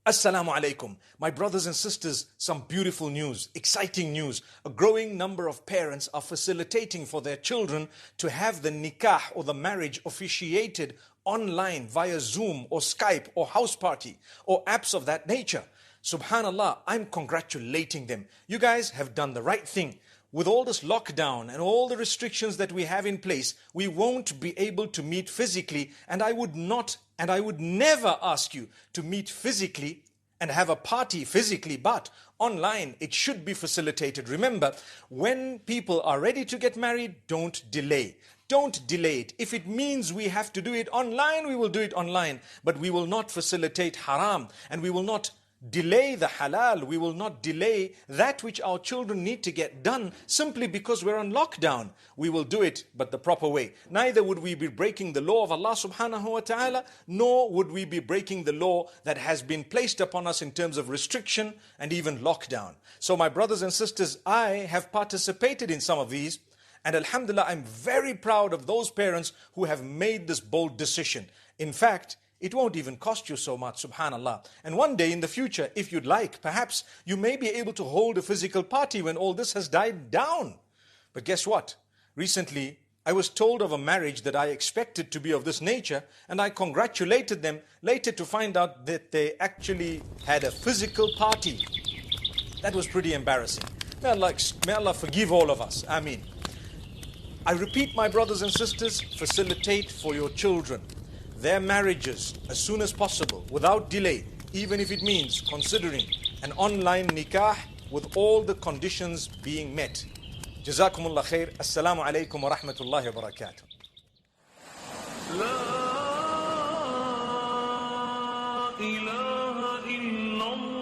Assalamu alaikum. My brothers and sisters, some beautiful news, exciting news. A growing number of parents are facilitating for their children to have the nikah or the marriage officiated online via Zoom or Skype or house party or apps of that nature. Subhanallah, I'm congratulating them. You guys have done the right thing. With all this lockdown and all the restrictions that we have in place, we won't be able to meet physically, and I would never ask you to meet physically and have a party physically, but online it should be facilitated. Remember, when people are ready to get married, don't delay. Don't delay it. If it means we have to do it online, we will do it online, but we will not facilitate haram, and we will not delay the halal. We will not delay that which our children need to get done simply because we're on lockdown. We will do it, but the proper way. Neither would we be breaking the law of Allah subhanahu wa ta'ala, nor would we be breaking the law that has been placed upon us in terms of restriction and even lockdown. So my brothers and sisters, I have participated in some of these, and alhamdulillah, I'm very proud of those parents who have made this bold decision. In fact, it won't even cost you so much, subhanallah. And one day in the future, if you'd like, perhaps you may be able to hold a physical party when all this has died down. But guess what? Recently, I was told of a marriage that I expected to be of this nature, and I congratulated them later to find out that they actually had a physical party. That was pretty embarrassing. May Allah forgive all of us. Ameen. I repeat, my brothers and sisters, facilitate for your children their marriages as soon as possible, without delay, even if it means considering an online nikah with all the conditions being met. Jazakumullah khair. Assalamu alaikum wa rahmatullahi wa barakatuh. La ilaha illallah.